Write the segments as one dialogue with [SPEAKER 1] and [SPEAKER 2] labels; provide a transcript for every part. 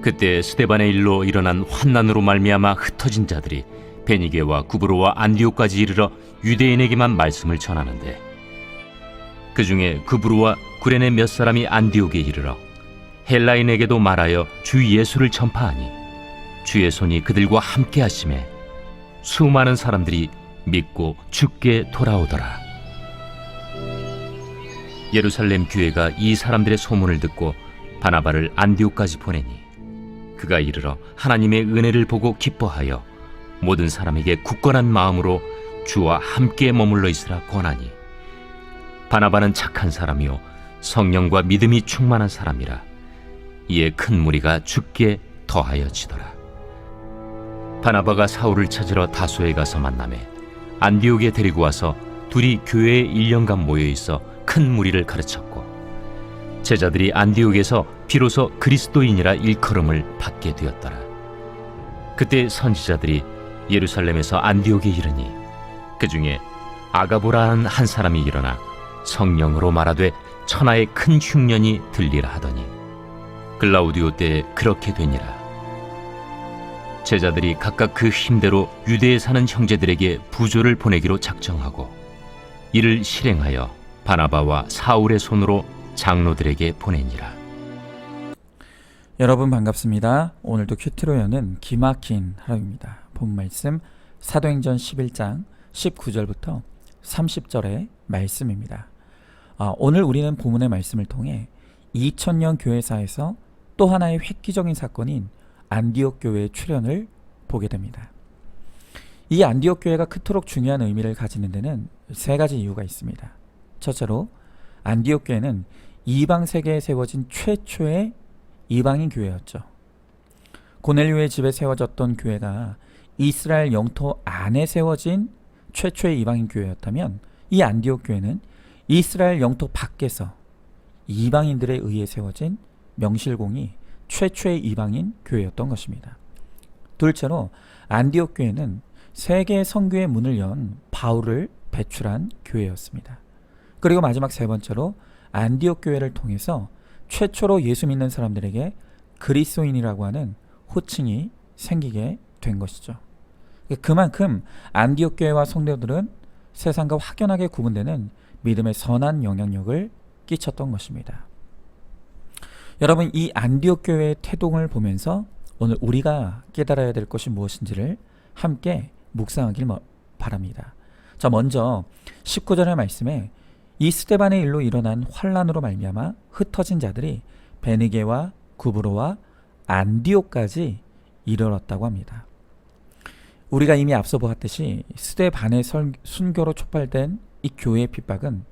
[SPEAKER 1] 그때 스데반의 일로 일어난 환난으로 말미암아 흩어진 자들이 베니게와 구브로와 안디옥까지 이르러 유대인에게만 말씀을 전하는데, 그 중에 구브로와 구레네 몇 사람이 안디옥에 이르러 헬라인에게도 말하여 주 예수를 전파하니 주의 손이 그들과 함께 하심에 수많은 사람들이 믿고 주께 돌아오더라. 예루살렘 교회가 이 사람들의 소문을 듣고 바나바를 안디옥까지 보내니 그가 이르러 하나님의 은혜를 보고 기뻐하여 모든 사람에게 굳건한 마음으로 주와 함께 머물러 있으라 권하니, 바나바는 착한 사람이요 성령과 믿음이 충만한 사람이라 이에 큰 무리가 주께 더하여지더라. 바나바가 사울을 찾으러 다소에 가서 만나매 안디옥에 데리고 와서 둘이 교회에 1년간 모여 있어 큰 무리를 가르쳤고, 제자들이 안디옥에서 비로소 그리스도인이라 일컬음을 받게 되었더라. 그때 선지자들이 예루살렘에서 안디옥에 이르니 그 중에 아가보라는 한 사람이 일어나 성령으로 말하되 천하의 큰 흉년이 들리라 하더니 글라우디오 때에 그렇게 되니라. 제자들이 각각 그 힘대로 유대에 사는 형제들에게 부조를 보내기로 작정하고 이를 실행하여 바나바와 사울의 손으로 장로들에게 보내니라.
[SPEAKER 2] 여러분 반갑습니다. 오늘도 큐티로 여는 기막힌 하루입니다. 본 말씀 사도행전 11장 19절부터 30절의 말씀입니다. 오늘 우리는 본문의 말씀을 통해 2000년 교회사에서 또 하나의 획기적인 사건인 안디옥 교회의 출현을 보게 됩니다. 이 안디옥 교회가 그토록 중요한 의미를 가지는 데는 세 가지 이유가 있습니다. 첫째로 안디옥 교회는 이방 세계에 세워진 최초의 이방인 교회였죠. 고넬료의 집에 세워졌던 교회가 이스라엘 영토 안에 세워진 최초의 이방인 교회였다면, 이 안디옥 교회는 이스라엘 영토 밖에서 이방인들에 의해 세워진 명실공히 최초의 이방인 교회였던 것입니다. 둘째로 안디옥 교회는 세계 선교의 문을 연 바울을 배출한 교회였습니다. 그리고 마지막 세 번째로 안디옥 교회를 통해서 최초로 예수 믿는 사람들에게 그리스도인이라고 하는 호칭이 생기게 된 것이죠. 그만큼 안디옥 교회와 성도들은 세상과 확연하게 구분되는 믿음의 선한 영향력을 끼쳤던 것입니다. 여러분, 이 안디옥 교회의 태동을 보면서 오늘 우리가 깨달아야 될 것이 무엇인지를 함께 묵상하길 바랍니다. 자, 먼저 19절의 말씀에 이 스데반의 일로 일어난 환난으로 말미암아 흩어진 자들이 베니게와 구브로와 안디옥까지 이르렀다고 합니다. 우리가 이미 앞서 보았듯이 스데반의 순교로 촉발된 이 교회의 핍박은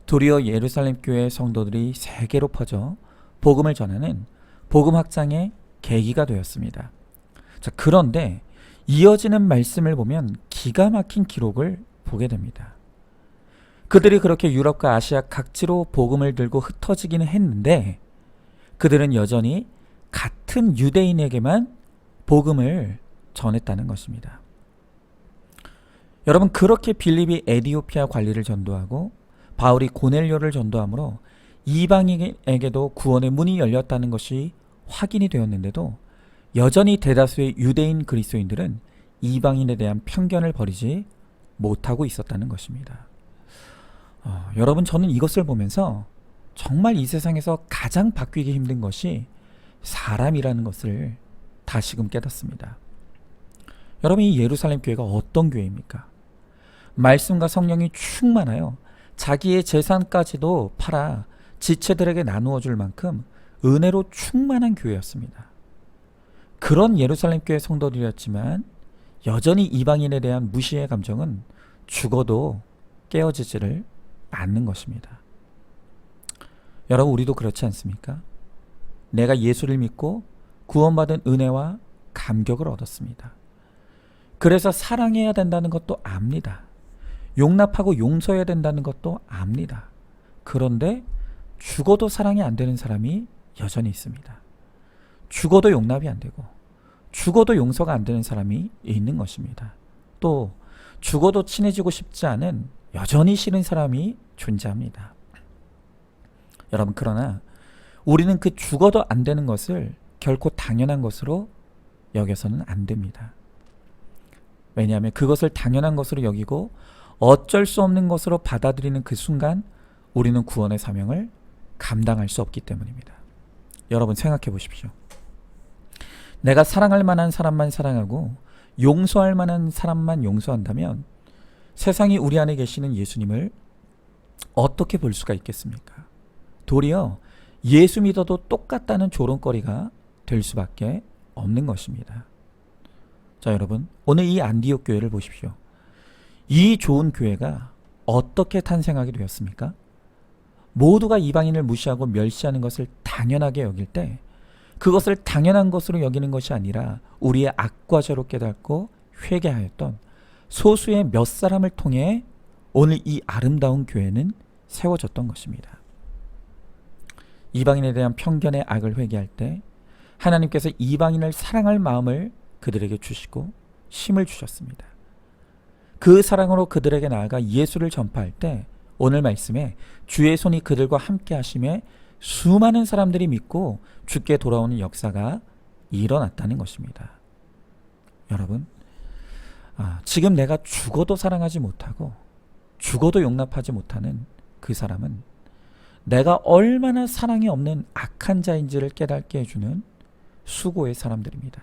[SPEAKER 2] 도리어 예루살렘 교회의 성도들이 세계로 퍼져 복음을 전하는 복음 확장의 계기가 되었습니다. 자, 그런데 이어지는 말씀을 보면 기가 막힌 기록을 보게 됩니다. 그들이 그렇게 유럽과 아시아 각지로 복음을 들고 흩어지기는 했는데 그들은 여전히 같은 유대인에게만 복음을 전했다는 것입니다. 여러분, 그렇게 빌립이 에디오피아 관리를 전도하고 바울이 고넬료를 전도함으로 이방인에게도 구원의 문이 열렸다는 것이 확인이 되었는데도 여전히 대다수의 유대인 그리스도인들은 이방인에 대한 편견을 버리지 못하고 있었다는 것입니다. 여러분, 저는 이것을 보면서 정말 이 세상에서 가장 바뀌기 힘든 것이 사람이라는 것을 다시금 깨닫습니다. 여러분, 이 예루살렘 교회가 어떤 교회입니까? 말씀과 성령이 충만하여 자기의 재산까지도 팔아 지체들에게 나누어 줄 만큼 은혜로 충만한 교회였습니다. 그런 예루살렘 교회 성도들이었지만 여전히 이방인에 대한 무시의 감정은 죽어도 깨어지지를 않는 것입니다. 여러분, 우리도 그렇지 않습니까? 내가 예수를 믿고 구원받은 은혜와 감격을 얻었습니다. 그래서 사랑해야 된다는 것도 압니다. 용납하고 용서해야 된다는 것도 압니다. 그런데 죽어도 사랑이 안 되는 사람이 여전히 있습니다. 죽어도 용납이 안 되고 죽어도 용서가 안 되는 사람이 있는 것입니다. 또 죽어도 친해지고 싶지 않은 여전히 싫은 사람이 존재합니다. 여러분, 그러나 우리는 그 죽어도 안 되는 것을 결코 당연한 것으로 여겨서는 안 됩니다. 왜냐하면 그것을 당연한 것으로 여기고 어쩔 수 없는 것으로 받아들이는 그 순간 우리는 구원의 사명을 감당할 수 없기 때문입니다. 여러분 생각해 보십시오. 내가 사랑할 만한 사람만 사랑하고 용서할 만한 사람만 용서한다면 세상이 우리 안에 계시는 예수님을 어떻게 볼 수가 있겠습니까? 도리어 예수 믿어도 똑같다는 조롱거리가 될 수밖에 없는 것입니다. 자, 여러분, 오늘 이 안디옥 교회를 보십시오. 이 좋은 교회가 어떻게 탄생하게 되었습니까? 모두가 이방인을 무시하고 멸시하는 것을 당연하게 여길 때 그것을 당연한 것으로 여기는 것이 아니라 우리의 악과 죄로 깨닫고 회개하였던 소수의 몇 사람을 통해 오늘 이 아름다운 교회는 세워졌던 것입니다. 이방인에 대한 편견의 악을 회개할 때 하나님께서 이방인을 사랑할 마음을 그들에게 주시고 힘을 주셨습니다. 그 사랑으로 그들에게 나아가 예수를 전파할 때 오늘 말씀에 주의 손이 그들과 함께 하심에 수많은 사람들이 믿고 주께 돌아오는 역사가 일어났다는 것입니다. 여러분, 지금 내가 죽어도 사랑하지 못하고 죽어도 용납하지 못하는 그 사람은 내가 얼마나 사랑이 없는 악한 자인지를 깨닫게 해주는 수고의 사람들입니다.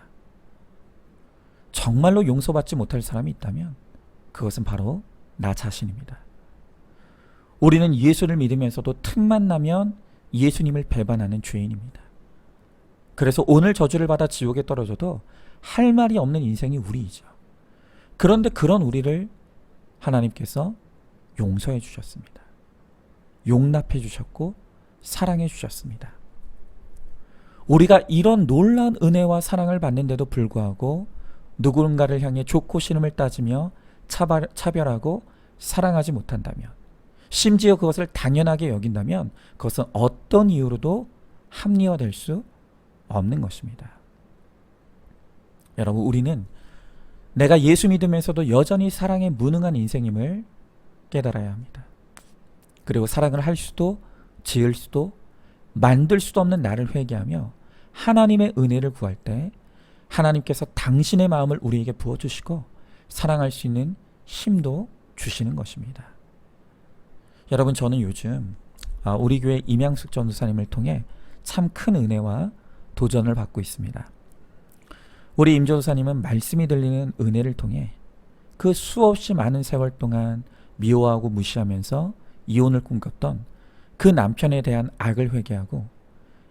[SPEAKER 2] 정말로 용서받지 못할 사람이 있다면 그것은 바로 나 자신입니다. 우리는 예수를 믿으면서도 틈만 나면 예수님을 배반하는 죄인입니다. 그래서 오늘 저주를 받아 지옥에 떨어져도 할 말이 없는 인생이 우리이죠. 그런데 그런 우리를 하나님께서 용서해 주셨습니다. 용납해 주셨고 사랑해 주셨습니다. 우리가 이런 놀라운 은혜와 사랑을 받는데도 불구하고 누군가를 향해 좋고 싫음을 따지며 차별하고 사랑하지 못한다면, 심지어 그것을 당연하게 여긴다면 그것은 어떤 이유로도 합리화될 수 없는 것입니다. 여러분, 우리는 내가 예수 믿으면서도 여전히 사랑에 무능한 인생임을 깨달아야 합니다. 그리고 사랑을 할 수도 지을 수도 만들 수도 없는 나를 회개하며 하나님의 은혜를 구할 때 하나님께서 당신의 마음을 우리에게 부어주시고 사랑할 수 있는 힘도 주시는 것입니다. 여러분, 저는 요즘 우리 교회 임양숙 전도사님을 통해 참 큰 은혜와 도전을 받고 있습니다. 우리 임 전도사님은 말씀이 들리는 은혜를 통해 그 수없이 많은 세월 동안 미워하고 무시하면서 이혼을 꿈꿨던 그 남편에 대한 악을 회개하고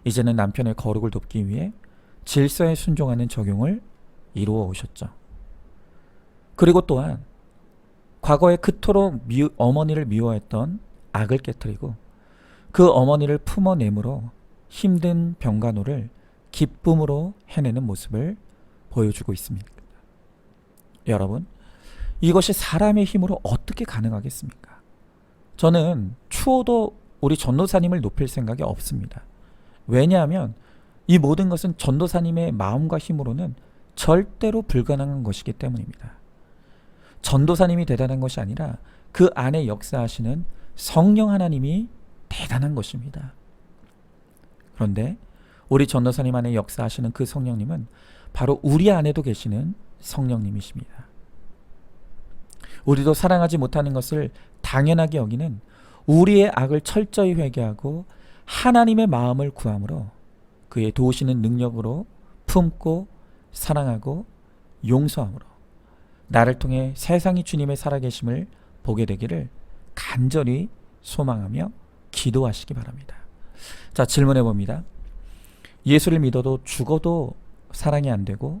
[SPEAKER 2] 이제는 남편의 거룩을 돕기 위해 질서에 순종하는 적용을 이루어 오셨죠. 그리고 또한 과거에 그토록 어머니를 미워했던 악을 깨뜨리고 그 어머니를 품어내므로 힘든 병간호를 기쁨으로 해내는 모습을 보여주고 있습니다. 여러분, 이것이 사람의 힘으로 어떻게 가능하겠습니까? 저는 추호도 우리 전도사님을 높일 생각이 없습니다. 왜냐하면 이 모든 것은 전도사님의 마음과 힘으로는 절대로 불가능한 것이기 때문입니다. 전도사님이 대단한 것이 아니라 그 안에 역사하시는 성령 하나님이 대단한 것입니다. 그런데 우리 전도사님 안에 역사하시는 그 성령님은 바로 우리 안에도 계시는 성령님이십니다. 우리도 사랑하지 못하는 것을 당연하게 여기는 우리의 악을 철저히 회개하고 하나님의 마음을 구함으로 그의 도우시는 능력으로 품고 사랑하고 용서함으로 나를 통해 세상이 주님의 살아계심을 보게 되기를 간절히 소망하며 기도하시기 바랍니다. 자, 질문해 봅니다. 예수를 믿어도 죽어도 사랑이 안 되고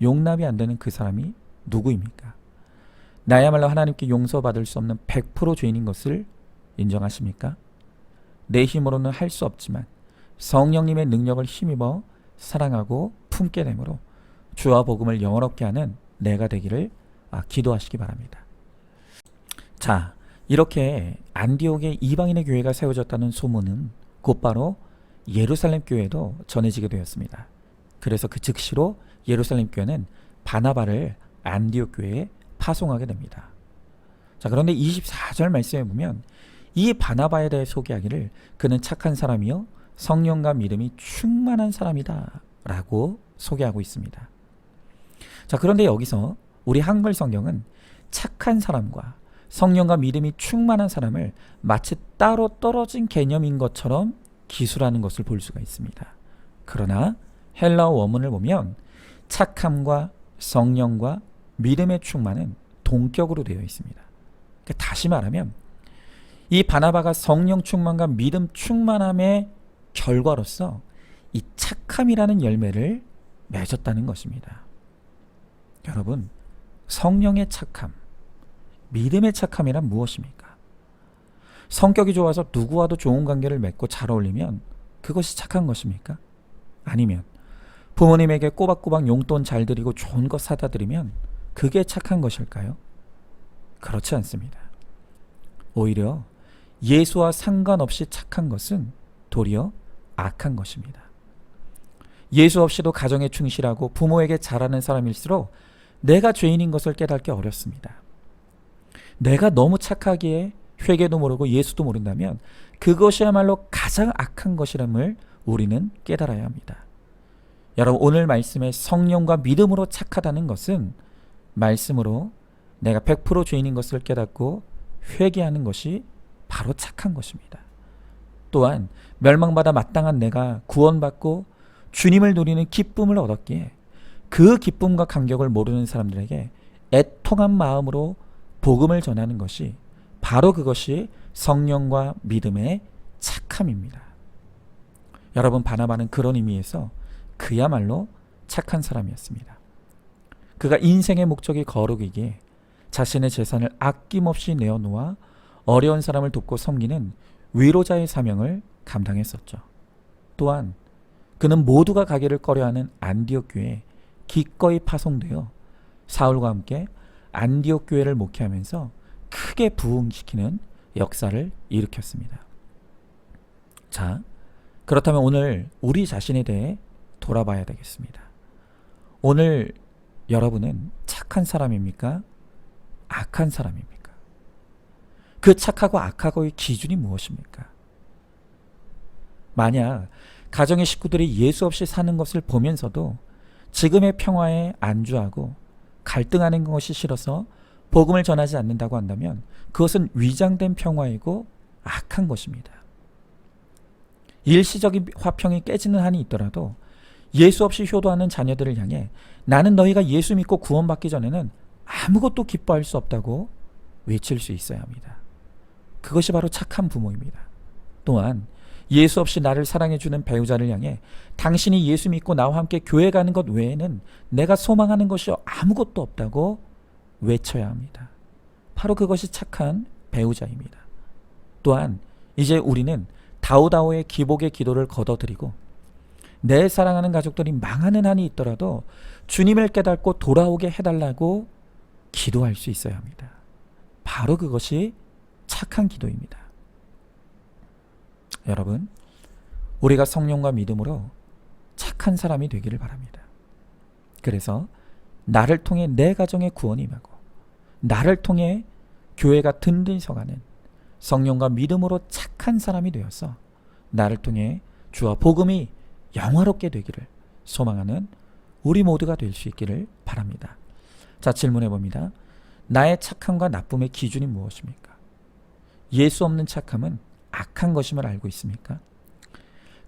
[SPEAKER 2] 용납이 안 되는 그 사람이 누구입니까? 나야말로 하나님께 용서받을 수 없는 100% 죄인인 것을 인정하십니까? 내 힘으로는 할 수 없지만 성령님의 능력을 힘입어 사랑하고 품게 되므로 주와 복음을 영원롭게 하는 내가 되기를 기도하시기 바랍니다. 자, 이렇게 안디옥에 이방인의 교회가 세워졌다는 소문은 곧바로 예루살렘 교회도 전해지게 되었습니다. 그래서 그 즉시로 예루살렘 교회는 바나바를 안디옥 교회에 파송하게 됩니다. 자, 그런데 24절 말씀에 보면 이 바나바에 대해 소개하기를 그는 착한 사람이요 성령과 믿음이 충만한 사람이다 라고 소개하고 있습니다. 자, 그런데 여기서 우리 한글 성경은 착한 사람과 성령과 믿음이 충만한 사람을 마치 따로 떨어진 개념인 것처럼 기술하는 것을 볼 수가 있습니다. 그러나 헬라어 원문을 보면 착함과 성령과 믿음의 충만은 동격으로 되어 있습니다. 그러니까 다시 말하면 이 바나바가 성령 충만과 믿음 충만함의 결과로서 이 착함이라는 열매를 맺었다는 것입니다. 여러분, 성령의 착함, 믿음의 착함이란 무엇입니까? 성격이 좋아서 누구와도 좋은 관계를 맺고 잘 어울리면 그것이 착한 것입니까? 아니면 부모님에게 꼬박꼬박 용돈 잘 드리고 좋은 것 사다 드리면 그게 착한 것일까요? 그렇지 않습니다. 오히려 예수와 상관없이 착한 것은 도리어 악한 것입니다. 예수 없이도 가정에 충실하고 부모에게 잘하는 사람일수록 내가 죄인인 것을 깨닫기 어렵습니다. 내가 너무 착하기에 회개도 모르고 예수도 모른다면 그것이야말로 가장 악한 것이람을 우리는 깨달아야 합니다. 여러분, 오늘 말씀의 성령과 믿음으로 착하다는 것은 말씀으로 내가 100% 죄인인 것을 깨닫고 회개하는 것이 바로 착한 것입니다. 또한 멸망받아 마땅한 내가 구원받고 주님을 누리는 기쁨을 얻었기에 그 기쁨과 감격을 모르는 사람들에게 애통한 마음으로 복음을 전하는 것이 바로 그것이 성령과 믿음의 착함입니다. 여러분, 바나바는 그런 의미에서 그야말로 착한 사람이었습니다. 그가 인생의 목적이 거룩이기에 자신의 재산을 아낌없이 내어놓아 어려운 사람을 돕고 섬기는 위로자의 사명을 감당했었죠. 또한 그는 모두가 가기를 꺼려하는 안디옥 교회에 기꺼이 파송되어 사울과 함께 안디옥 교회를 목회하면서 크게 부흥시키는 역사를 일으켰습니다. 자, 그렇다면 오늘 우리 자신에 대해 돌아봐야 되겠습니다. 오늘 여러분은 착한 사람입니까? 악한 사람입니까? 그 착하고 악하고의 기준이 무엇입니까? 만약 가정의 식구들이 예수 없이 사는 것을 보면서도 지금의 평화에 안주하고 갈등하는 것이 싫어서 복음을 전하지 않는다고 한다면 그것은 위장된 평화이고 악한 것입니다. 일시적인 화평이 깨지는 한이 있더라도 예수 없이 효도하는 자녀들을 향해 나는 너희가 예수 믿고 구원받기 전에는 아무것도 기뻐할 수 없다고 외칠 수 있어야 합니다. 그것이 바로 착한 부모입니다. 또한 예수 없이 나를 사랑해주는 배우자를 향해 당신이 예수 믿고 나와 함께 교회 가는 것 외에는 내가 소망하는 것이 아무것도 없다고 외쳐야 합니다. 바로 그것이 착한 배우자입니다. 또한 이제 우리는 다오다오의 기복의 기도를 거둬들이고 내 사랑하는 가족들이 망하는 한이 있더라도 주님을 깨닫고 돌아오게 해달라고 기도할 수 있어야 합니다. 바로 그것이 착한 기도입니다. 여러분, 우리가 성령과 믿음으로 착한 사람이 되기를 바랍니다. 그래서 나를 통해 내 가정의 구원이 임하고 나를 통해 교회가 든든히 서가는 성령과 믿음으로 착한 사람이 되어서 나를 통해 주와 복음이 영화롭게 되기를 소망하는 우리 모두가 될 수 있기를 바랍니다. 자, 질문해 봅니다. 나의 착함과 나쁨의 기준이 무엇입니까? 예수 없는 착함은 악한 것임을 알고 있습니까?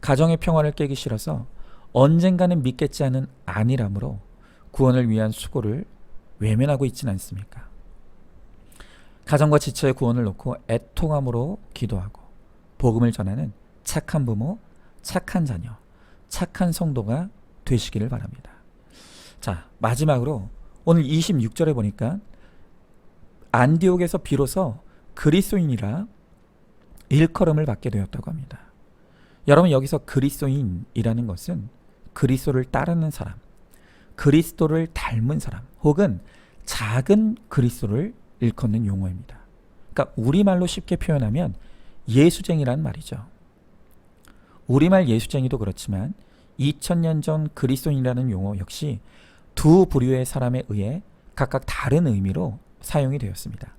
[SPEAKER 2] 가정의 평화를 깨기 싫어서 언젠가는 믿겠지 하는 안일함으로 구원을 위한 수고를 외면하고 있지는 않습니까? 가정과 지체의 구원을 놓고 애통함으로 기도하고 복음을 전하는 착한 부모, 착한 자녀, 착한 성도가 되시기를 바랍니다. 자, 마지막으로 오늘 26절에 보니까 안디옥에서 비로소 그리스도인이라 일컬음을 받게 되었다고 합니다. 여러분, 여기서 그리스도인이라는 것은 그리스도를 따르는 사람, 그리스도를 닮은 사람, 혹은 작은 그리스도를 일컫는 용어입니다. 그러니까 우리말로 쉽게 표현하면 예수쟁이란 말이죠. 우리말 예수쟁이도 그렇지만 2000년 전 그리스도인이라는 용어 역시 두 부류의 사람에 의해 각각 다른 의미로 사용이 되었습니다.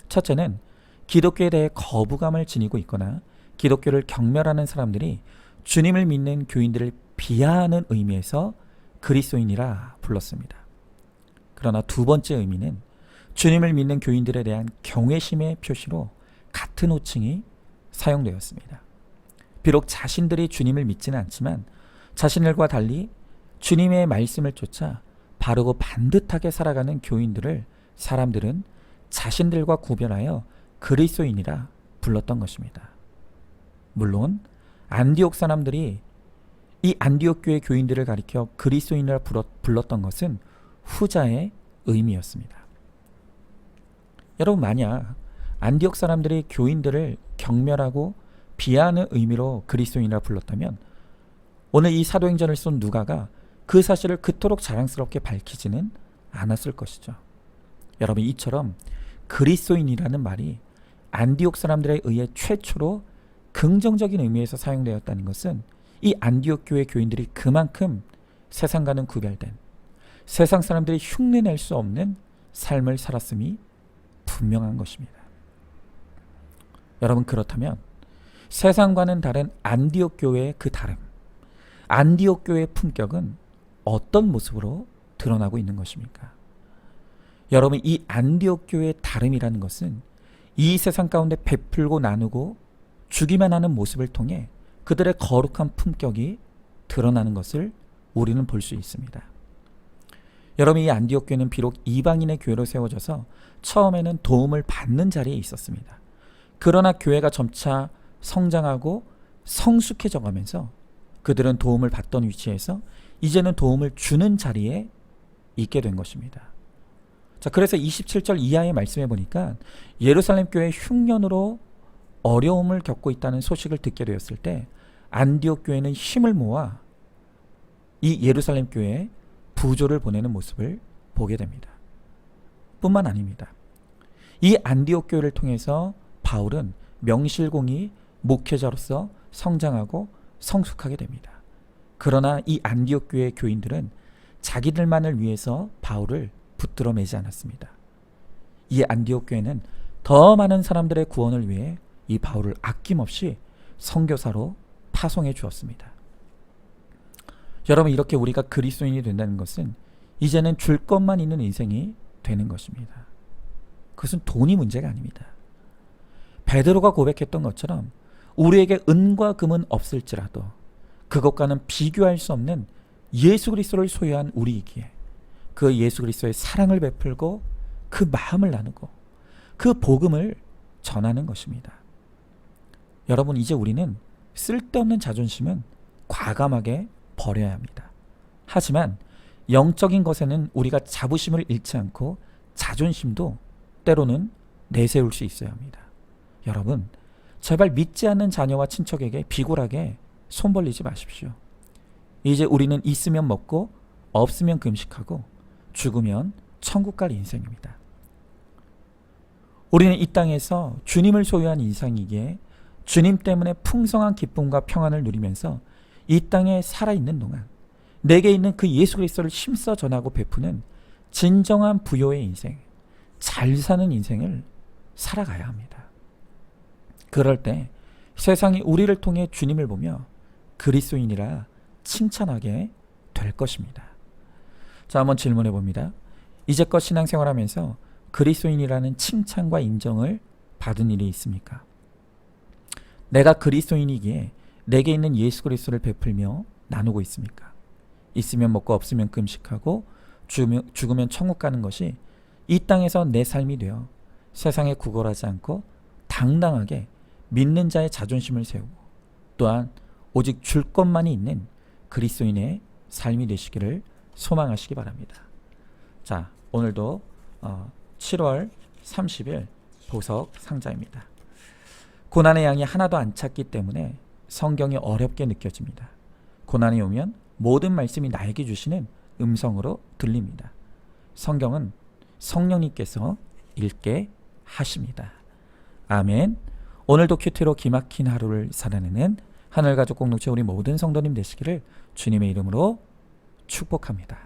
[SPEAKER 2] 첫째는 기독교에 대해 거부감을 지니고 있거나 기독교를 경멸하는 사람들이 주님을 믿는 교인들을 비하하는 의미에서 그리스도인이라 불렀습니다. 그러나 두 번째 의미는 주님을 믿는 교인들에 대한 경외심의 표시로 같은 호칭이 사용되었습니다. 비록 자신들이 주님을 믿지는 않지만 자신들과 달리 주님의 말씀을 쫓아 바르고 반듯하게 살아가는 교인들을 사람들은 자신들과 구별하여 그리스도인이라 불렀던 것입니다. 물론 안디옥 사람들이 이 안디옥 교회 교인들을 가리켜 그리스도인이라 불렀던 것은 후자의 의미였습니다. 여러분, 만약 안디옥 사람들이 교인들을 경멸하고 비하하는 의미로 그리스도인이라 불렀다면 오늘 이 사도행전을 쓴 누가가 그 사실을 그토록 자랑스럽게 밝히지는 않았을 것이죠. 여러분, 이처럼 그리스도인이라는 말이 안디옥 사람들에 의해 최초로 긍정적인 의미에서 사용되었다는 것은 이 안디옥 교회 교인들이 그만큼 세상과는 구별된, 세상 사람들이 흉내낼 수 없는 삶을 살았음이 분명한 것입니다. 여러분, 그렇다면 세상과는 다른 안디옥 교회의 그 다름, 안디옥 교회의 품격은 어떤 모습으로 드러나고 있는 것입니까? 여러분, 이 안디옥 교회의 다름이라는 것은 이 세상 가운데 베풀고 나누고 주기만 하는 모습을 통해 그들의 거룩한 품격이 드러나는 것을 우리는 볼 수 있습니다. 여러분, 이 안디옥 교회는 비록 이방인의 교회로 세워져서 처음에는 도움을 받는 자리에 있었습니다. 그러나 교회가 점차 성장하고 성숙해져 가면서 그들은 도움을 받던 위치에서 이제는 도움을 주는 자리에 있게 된 것입니다. 자, 그래서 27절 이하의 말씀에 보니까 예루살렘 교회 흉년으로 어려움을 겪고 있다는 소식을 듣게 되었을 때 안디옥 교회는 힘을 모아 이 예루살렘 교회에 부조를 보내는 모습을 보게 됩니다. 뿐만 아닙니다. 이 안디옥 교회를 통해서 바울은 명실공히 목회자로서 성장하고 성숙하게 됩니다. 그러나 이 안디옥 교회의 교인들은 자기들만을 위해서 바울을 붙들어 매지 않았습니다. 이 안디옥 교회는 더 많은 사람들의 구원을 위해 이 바울을 아낌없이 선교사로 파송해 주었습니다. 여러분, 이렇게 우리가 그리스도인이 된다는 것은 이제는 줄 것만 있는 인생이 되는 것입니다. 그것은 돈이 문제가 아닙니다. 베드로가 고백했던 것처럼 우리에게 은과 금은 없을지라도 그것과는 비교할 수 없는 예수 그리스도를 소유한 우리이기에 그 예수 그리스도의 사랑을 베풀고 그 마음을 나누고 그 복음을 전하는 것입니다. 여러분, 이제 우리는 쓸데없는 자존심은 과감하게 버려야 합니다. 하지만 영적인 것에는 우리가 자부심을 잃지 않고 자존심도 때로는 내세울 수 있어야 합니다. 여러분, 제발 믿지 않는 자녀와 친척에게 비굴하게 손 벌리지 마십시오. 이제 우리는 있으면 먹고 없으면 금식하고 죽으면 천국 갈 인생입니다. 우리는 이 땅에서 주님을 소유한 인생이기에 주님 때문에 풍성한 기쁨과 평안을 누리면서 이 땅에 살아있는 동안 내게 있는 그 예수 그리스도를 힘써 전하고 베푸는 진정한 부요의 인생, 잘 사는 인생을 살아가야 합니다. 그럴 때 세상이 우리를 통해 주님을 보며 그리스도인이라 칭찬하게 될 것입니다. 자, 한번 질문해 봅니다. 이제껏 신앙생활하면서 그리스도인이라는 칭찬과 인정을 받은 일이 있습니까? 내가 그리스도인이기에 내게 있는 예수 그리스도를 베풀며 나누고 있습니까? 있으면 먹고 없으면 금식하고 죽으면 천국 가는 것이 이 땅에서 내 삶이 되어 세상에 구걸하지 않고 당당하게 믿는 자의 자존심을 세우고 또한 오직 줄 것만이 있는 그리스도인의 삶이 되시기를 소망하시기 바랍니다. 자, 오늘도 7월 30일 보석 상자입니다. 고난의 양이 하나도 안 찼기 때문에 성경이 어렵게 느껴집니다. 고난이 오면 모든 말씀이 나에게 주시는 음성으로 들립니다. 성경은 성령님께서 읽게 하십니다. 아멘. 오늘도 큐티로 기막힌 하루를 살아내는 하늘가족 공동체 우리 모든 성도님 되시기를 주님의 이름으로 축복합니다.